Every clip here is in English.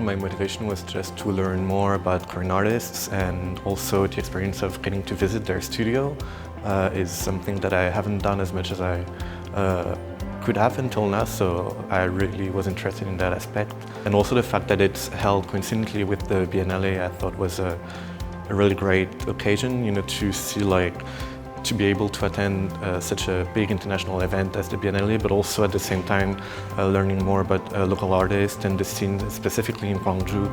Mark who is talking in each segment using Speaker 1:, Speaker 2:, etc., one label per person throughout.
Speaker 1: time, my motivation was just to learn more about Korean artists, and also the experience of getting to visit their studio is something that I haven't done as much as I could have until now, so I really was interested in that aspect. And also the fact that it's held coincidentally with the Biennale, I thought was a really great occasion, to see to be able to attend such a big international event as the Biennale, but also at the same time learning more about local artists and the scene specifically in Gwangju.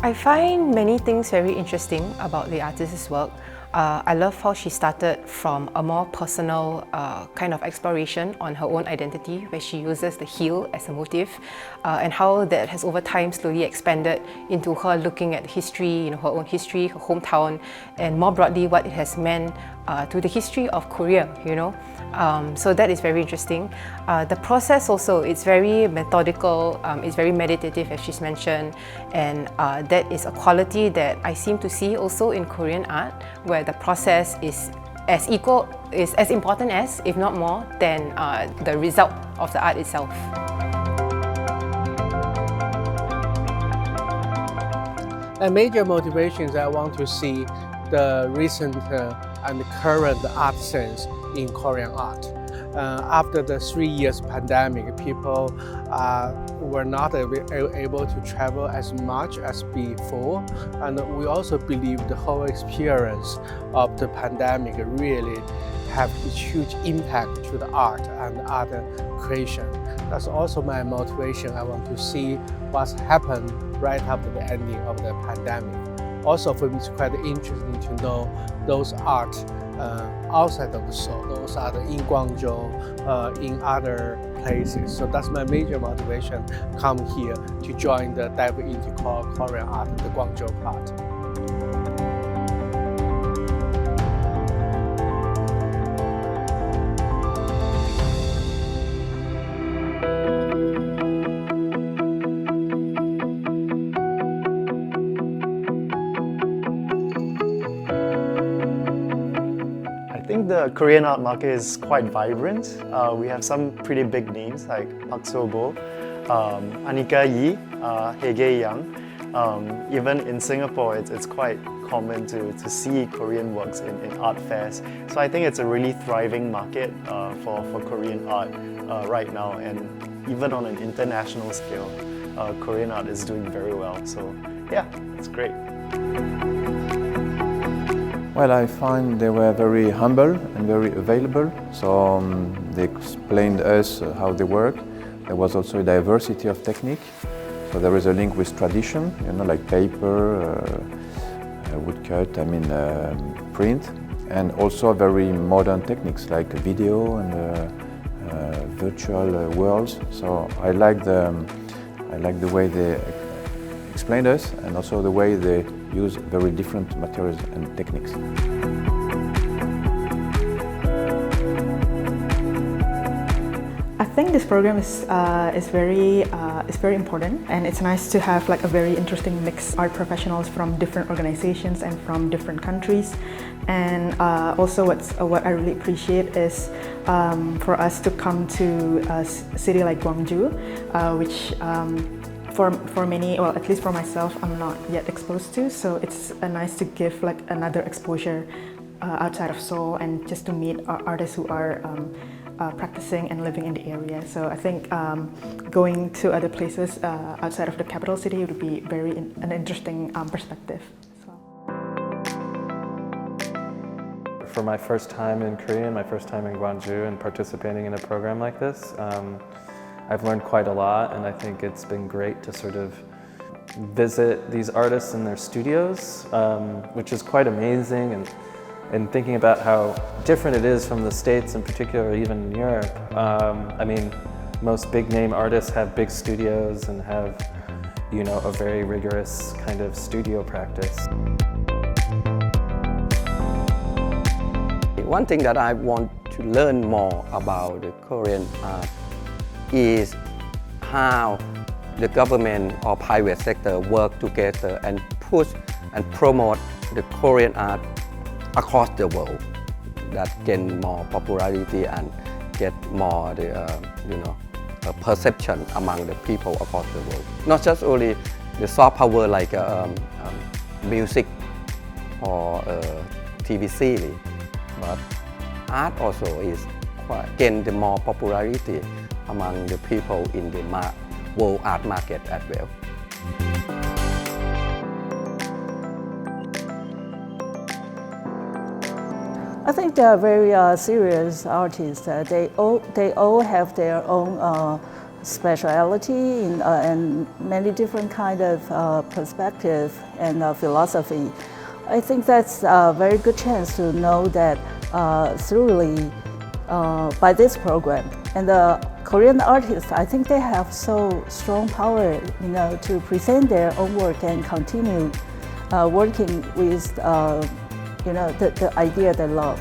Speaker 2: I find many things very interesting about the artist's work. I love how she started from a more personal kind of exploration on her own identity, where she uses the heel as a motif, and how that has over time slowly expanded into her looking at history, her own history, her hometown, and more broadly what it has meant to the history of Korea, So that is very interesting. The process also, it's very methodical, it's very meditative as she's mentioned, and that is a quality that I seem to see also in Korean art, where the process is as important as, if not more, than the result of the art itself.
Speaker 3: A major motivation is I want to see the recent and current art sense in Korean art. After the 3 years pandemic, people were not able to travel as much as before, and we also believe the whole experience of the pandemic really have a huge impact to the art and other creation. That's also my motivation. I want to see what's happened right after the ending of the pandemic. Also for me, it's quite interesting to know those art outside of the Seoul, those are in Gwangju, in other places. So that's my major motivation, come here to join the dive into Korean art, the Gwangju part.
Speaker 4: I think the Korean art market is quite vibrant. We have some pretty big names like Park So-bo, Anika Yi, Hege Yang. Even in Singapore, it's quite common to see Korean works in art fairs. So I think it's a really thriving market for Korean art right now, and even on an international scale, Korean art is doing very well. So yeah, it's great.
Speaker 5: Well, I find they were very humble and very available, so they explained us how they work. There was also a diversity of technique, so there is a link with tradition, like paper, woodcut, print, and also very modern techniques like video and virtual worlds. So I like the way they explained us, and also the way they use very different materials and techniques.
Speaker 6: I think this program is very important, and it's nice to have a very interesting mix of art professionals from different organizations and from different countries. And also what I really appreciate is for us to come to a city like Gwangju, which for many, well, at least for myself, I'm not yet exposed to. So it's nice to give another exposure outside of Seoul, and just to meet artists who are practicing and living in the area. So I think going to other places outside of the capital city would be an interesting perspective.
Speaker 7: For my first time in Korea, my first time in Gwangju, and participating in a program like this, I've learned quite a lot, and I think it's been great to sort of visit these artists in their studios, which is quite amazing, and thinking about how different it is from the States, in particular, even in Europe. Most big name artists have big studios and have, a very rigorous kind of studio practice.
Speaker 8: One thing that I want to learn more about the Korean art is how the government or private sector work together and push and promote the Korean art across the world, that gain more popularity and get more perception among the people across the world. Not just only the soft power like music or TV series, but art also is gain the more popularity among the people in the world art market as well.
Speaker 9: I think they are very serious artists. They all have their own speciality and many different kind of perspective and philosophy. I think that's a very good chance to know that thoroughly by this program. And the Korean artists, I think they have so strong power, to present their own work and continue working with, the idea they love.